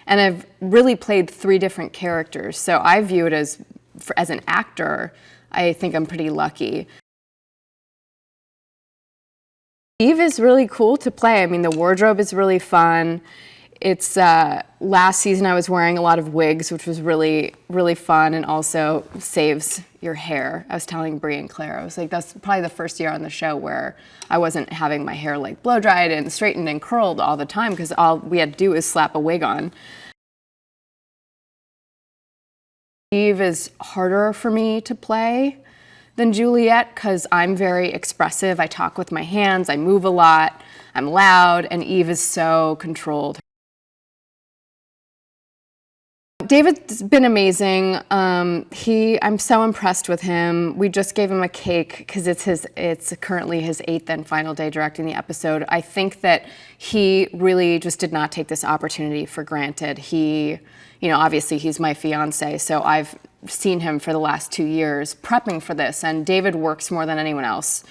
And I've really played 3 different characters, so I view it as an actor, I think I'm pretty lucky. Eve is really cool to play. I mean, the wardrobe is really fun. It's last season I was wearing a lot of wigs, which was really, really fun, and also saves your hair. I was telling Bree and Claire, I was like, that's probably the first year on the show where I wasn't having my hair like blow dried and straightened and curled all the time, because all we had to do was slap a wig on. Eve is harder for me to play than Juliet because I'm very expressive. I talk with my hands, I move a lot, I'm loud, and Eve is so controlled. David's been amazing. I'm so impressed with him. We just gave him a cake because it's currently his 8th and final day directing the episode. I think that he really just did not take this opportunity for granted. Obviously he's my fiance, so I've seen him for the last 2 years prepping for this, and David works more than anyone else.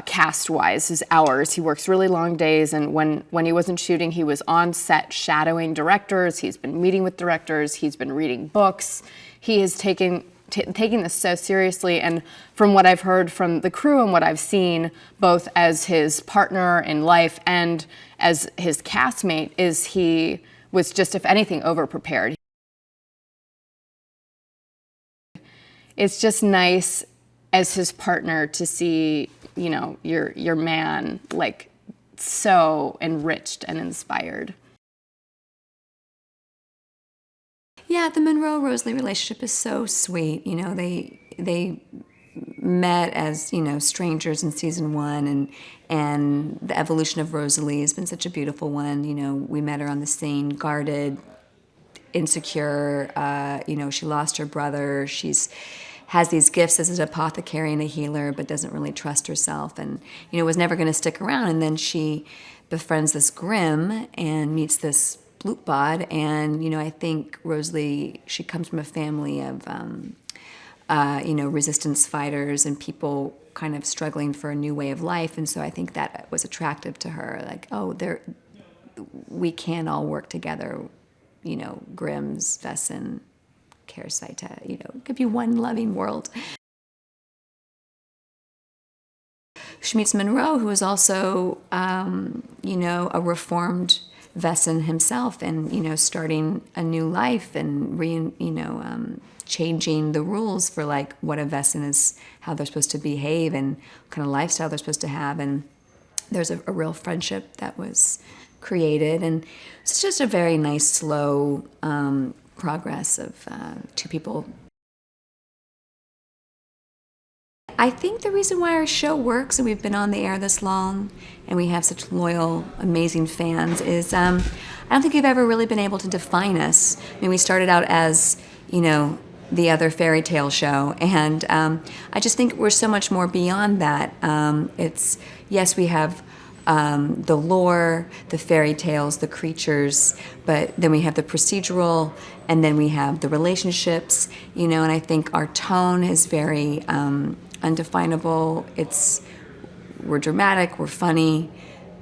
Cast-wise, his hours. He works really long days, and when he wasn't shooting, he was on set shadowing directors. He's been meeting with directors. He's been reading books. He is taking this so seriously, and from what I've heard from the crew and what I've seen, both as his partner in life and as his castmate, is he was just, if anything, over-prepared. It's just nice as his partner to see, your man like so enriched and inspired. Yeah, the Monroe-Rosalee relationship is so sweet. They met as, strangers in season 1, and the evolution of Rosalee has been such a beautiful one. We met her on the scene, guarded, insecure. She lost her brother. Has these gifts as an apothecary and a healer, but doesn't really trust herself, and was never going to stick around. And then she befriends this Grimm and meets this Blutbad, and I think Rosalee, she comes from a family of resistance fighters and people kind of struggling for a new way of life, and so I think that was attractive to her. Like, we can all work together. Grimm's, Wesen, Kehrseite, give you one loving world. She meets Monroe, who is also, a reformed Wesen himself, and starting a new life and changing the rules for like what a Wesen is, how they're supposed to behave, and what kind of lifestyle they're supposed to have. And there's a real friendship that was created, and it's just a very nice, slow progress of 2 people. I think the reason why our show works and we've been on the air this long and we have such loyal, amazing fans is I don't think you've ever really been able to define us. I mean, we started out as, the other fairy tale show, and I just think we're so much more beyond that. Yes, we have the lore, the fairy tales, the creatures, but then we have the procedural, and then we have the relationships, and I think our tone is very undefinable. We're dramatic, we're funny,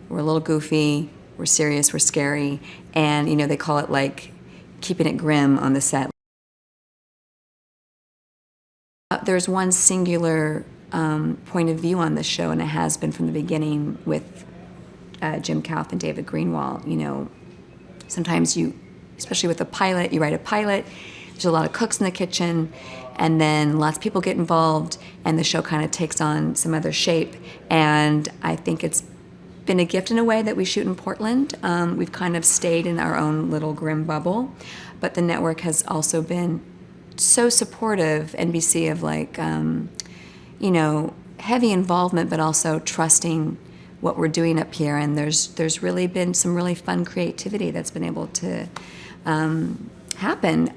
we're a little goofy, we're serious, we're scary, and they call it like keeping it grim on the set. There's one singular point of view on this show, and it has been from the beginning with Jim Capt and David Greenwald. Sometimes especially with a pilot, you write a pilot, there's a lot of cooks in the kitchen, and then lots of people get involved, and the show kind of takes on some other shape. And I think it's been a gift in a way that we shoot in Portland. We've kind of stayed in our own little Grimm bubble, but the network has also been so supportive, NBC, of like, heavy involvement, but also trusting what we're doing up here. And there's really been some really fun creativity that's been able to happen.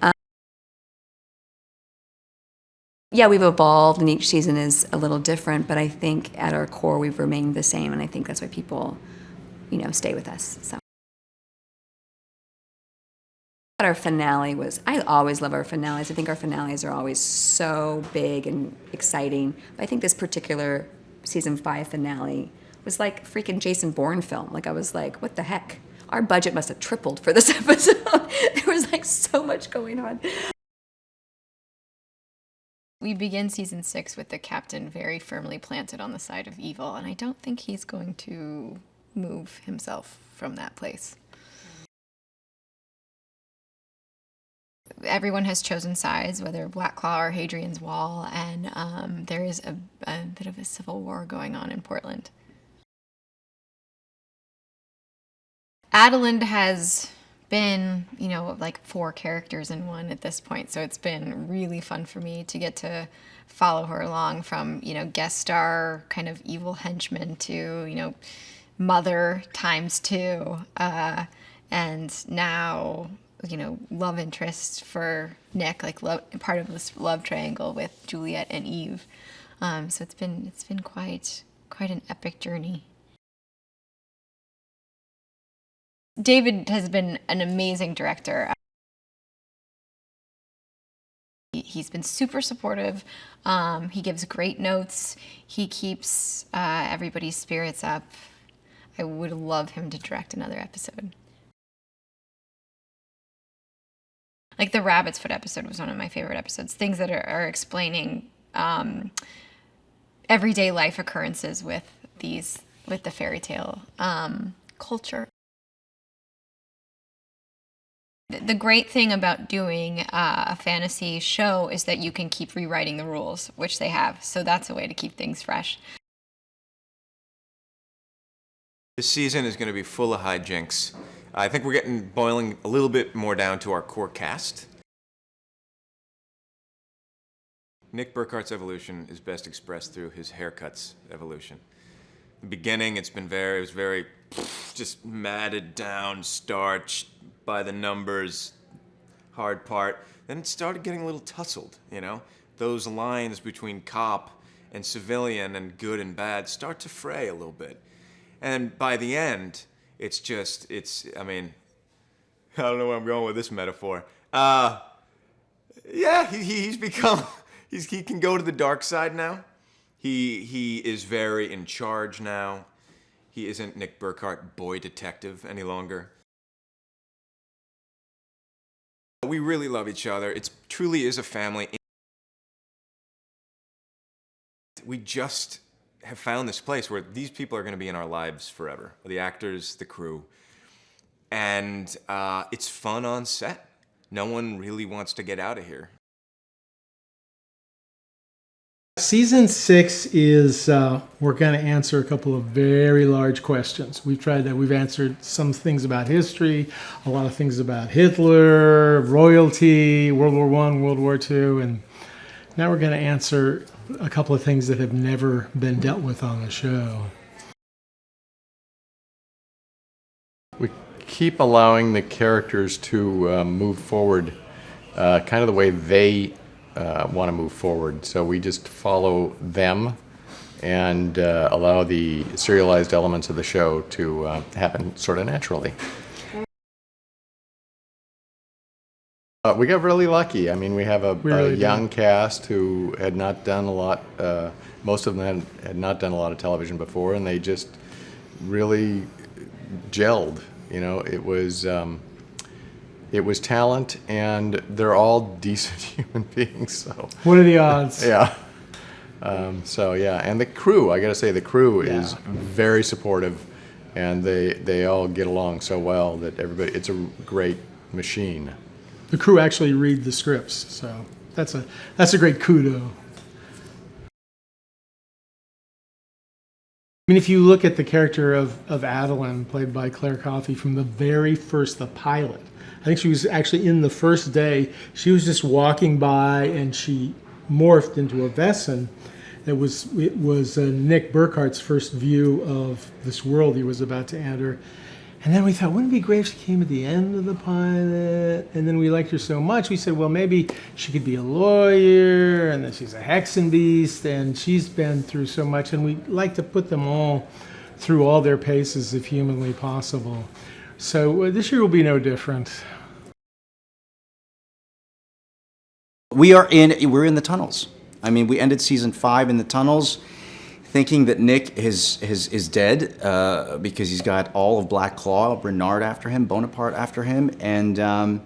Yeah, we've evolved, and each season is a little different, but I think at our core we've remained the same, and I think that's why people, stay with us. So. Our finale was, I always love our finales. I think our finales are always so big and exciting. But I think this particular season 5 finale was like a freaking Jason Bourne film. Like, I was like, what the heck? our budget must have tripled for this episode. There was like so much going on. We begin season 6 with the captain very firmly planted on the side of evil, and I don't think he's going to move himself from that place. Everyone has chosen sides, whether Blackclaw or Hadrian's Wall, and there is a bit of a civil war going on in Portland. Adalind has been, like 4 characters in one at this point, so it's been really fun for me to get to follow her along from, guest star kind of evil henchman to, mother ×2, and now, love interest for Nick, like part of this love triangle with Juliet and Eve. So it's been quite an epic journey. David has been an amazing director. He's been super supportive. He gives great notes. He keeps everybody's spirits up. I would love him to direct another episode. Like the Rabbit's Foot episode was one of my favorite episodes. Things that are explaining everyday life occurrences with the fairy tale culture. The great thing about doing a fantasy show is that you can keep rewriting the rules, which they have. So that's a way to keep things fresh. This season is going to be full of hijinks. I think we're boiling a little bit more down to our core cast. Nick Burkhart's evolution is best expressed through his haircut's evolution. The beginning, it was very just matted down, starched, by the numbers, hard part. Then it started getting a little tussled, Those lines between cop and civilian and good and bad start to fray a little bit. And by the end, I don't know where I'm going with this metaphor. He's become, he can go to the dark side now. He is very in charge now. He isn't Nick Burkhart, boy detective, any longer. We really love each other. It truly is a family. We just have found this place where these people are going to be in our lives forever. The actors, the crew. And it's fun on set. No one really wants to get out of here. Season 6 is, we're going to answer a couple of very large questions. We've answered some things about history, a lot of things about Hitler, royalty, World War I, World War II, and now we're going to answer a couple of things that have never been dealt with on the show. We keep allowing the characters to move forward kind of the way they want to move forward. So we just follow them and allow the serialized elements of the show to happen sort of naturally. We got really lucky. I mean, we have a young cast who had not done a lot, most of them had not done a lot of television before, and they just really gelled. It was talent, and they're all decent human beings. So what are the odds? Yeah. And the crew. I got to say, the crew is very supportive, and they all get along so well that everybody. It's a great machine. The crew actually read the scripts, so that's a great kudo. I mean, if you look at the character of Adalind, played by Claire Coffey, from the very first, the pilot. I think she was actually in the first day. She was just walking by, and she morphed into a Vesson. It was Nick Burkhart's first view of this world he was about to enter. And then we thought, wouldn't it be great if she came at the end of the pilot? And then we liked her so much, we said, well, maybe she could be a lawyer, and then she's a hexen beast, and she's been through so much, and we like to put them all through all their paces if humanly possible. So this year will be no different. We're in the tunnels. I mean, we ended season 5 in the tunnels. thinking that Nick is dead because he's got all of Black Claw, Renard after him, Bonaparte after him, and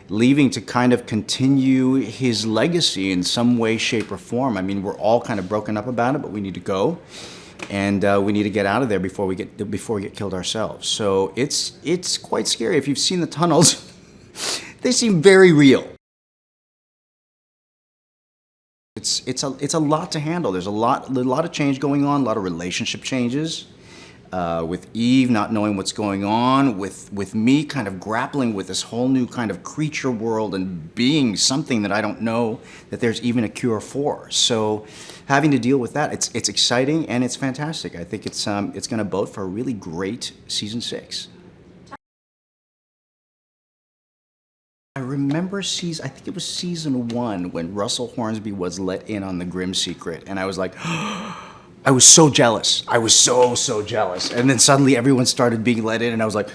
leaving to kind of continue his legacy in some way, shape, or form. I mean, we're all kind of broken up about it, but we need to go, and we need to get out of there before we get killed ourselves. So it's quite scary. If you've seen the tunnels, they seem very real. It's a lot to handle. There's a lot of change going on, a lot of relationship changes. With Eve not knowing what's going on, with me kind of grappling with this whole new kind of creature world and being something that I don't know that there's even a cure for. So having to deal with that, it's exciting and it's fantastic. I think it's going to bode for a really great season 6. I remember I think it was season 1 when Russell Hornsby was let in on the Grimm secret, and I was like, I was so jealous. I was so jealous. And then suddenly everyone started being let in, and I was like,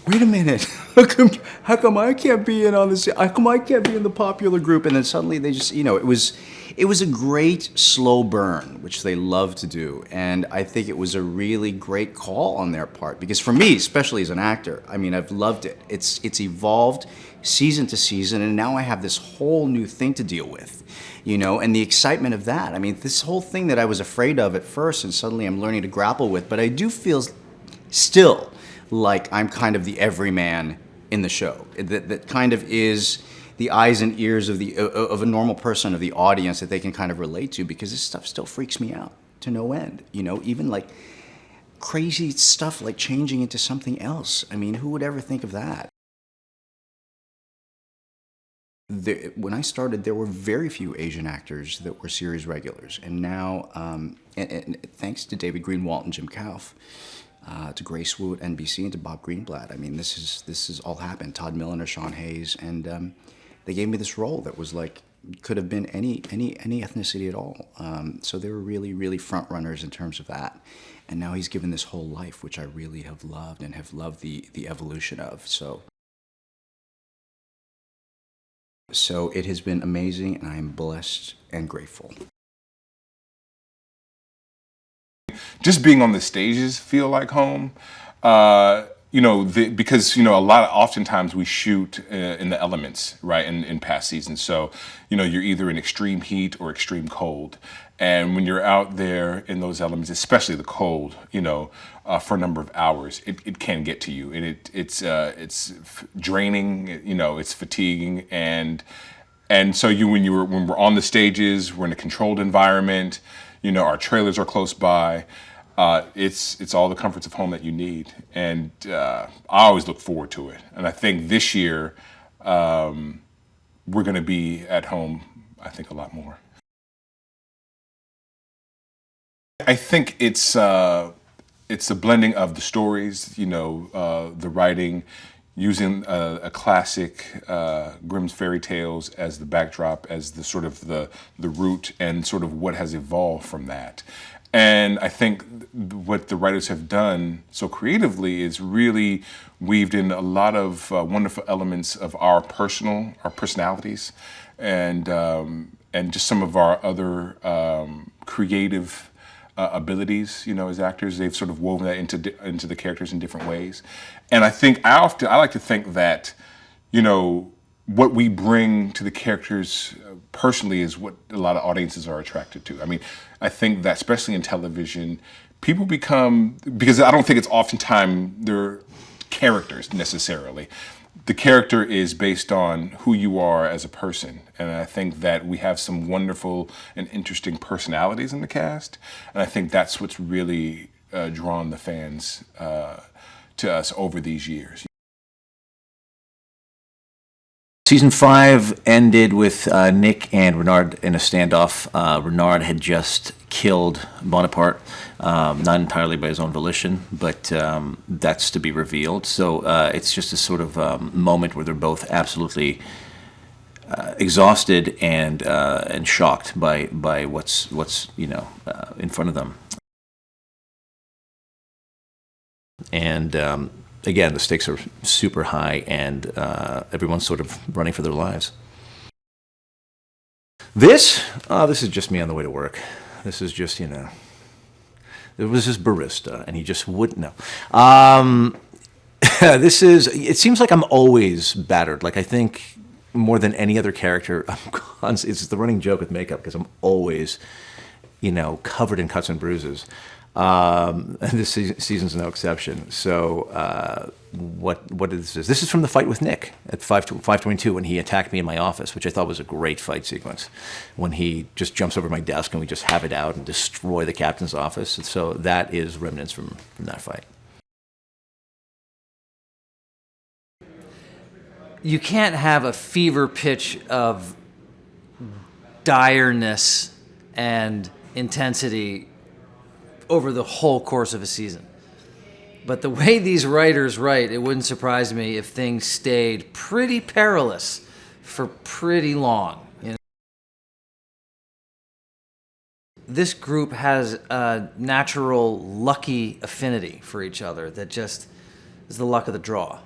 wait a minute, how come I can't be in on this? How come I can't be in the popular group? And then suddenly they just, it was a great slow burn, which they love to do. And I think it was a really great call on their part, because for me, especially as an actor, I mean, I've loved it. It's evolved season to season, and now I have this whole new thing to deal with, and the excitement of that. I mean, this whole thing that I was afraid of at first, and suddenly I'm learning to grapple with, but I do feel still like I'm kind of the everyman in the show. That kind of is the eyes and ears of a normal person, of the audience, that they can kind of relate to, because this stuff still freaks me out to no end. Even like crazy stuff like changing into something else. I mean, who would ever think of that? When I started, there were very few Asian actors that were series regulars, and now, and thanks to David Greenwalt and Jim Kauf, to Grace Wu at NBC, and to Bob Greenblatt, I mean, this is all happened. Todd Milliner, Sean Hayes, and they gave me this role that was like, could have been any ethnicity at all. So they were really, really front runners in terms of that. And now he's given this whole life, which I really have loved, and have loved the evolution of. So it has been amazing, and I am blessed and grateful. Just being on the stages feel like home. Because oftentimes we shoot in the elements, right, in past seasons. So, you're either in extreme heat or extreme cold. And when you're out there in those elements, especially the cold, for a number of hours, it can get to you. And it's draining, it's fatiguing. And so when we're on the stages, we're in a controlled environment, our trailers are close by. It's all the comforts of home that you need, and I always look forward to it. And I think this year we're going to be at home, I think, a lot more. I think it's a blending of the stories, the writing, using a classic Grimm's fairy tales as the backdrop, as the sort of the root, and sort of what has evolved from that. And I think what the writers have done so creatively is really weaved in a lot of wonderful elements of our personalities, and just some of our other creative abilities, as actors. They've sort of woven that into the characters in different ways. And I think I like to think that, what we bring to the characters personally is what a lot of audiences are attracted to. I mean, I think that especially in television, people become, because I don't think it's oftentimes their characters necessarily. The character is based on who you are as a person. And I think that we have some wonderful and interesting personalities in the cast. And I think that's what's really drawn the fans to us over these years. Season 5 ended with Nick and Renard in a standoff. Renard had just killed Bonaparte, not entirely by his own volition, but that's to be revealed. So it's just a sort of moment where they're both absolutely exhausted and shocked by what's in front of them. And again, the stakes are super high, and everyone's sort of running for their lives. This is just me on the way to work. This is just, It was his barista, and he just wouldn't know. It seems like I'm always battered. Like, I think more than any other character, it's the running joke with makeup because I'm always, covered in cuts and bruises. And this season's no exception. So, what is this? This is from the fight with Nick at 522 when he attacked me in my office, which I thought was a great fight sequence. When he just jumps over my desk and we just have it out and destroy the captain's office. And so that is remnants from that fight. You can't have a fever pitch of direness and intensity over the whole course of a season. But the way these writers write, it wouldn't surprise me if things stayed pretty perilous for pretty long. This group has a natural lucky affinity for each other that just is the luck of the draw.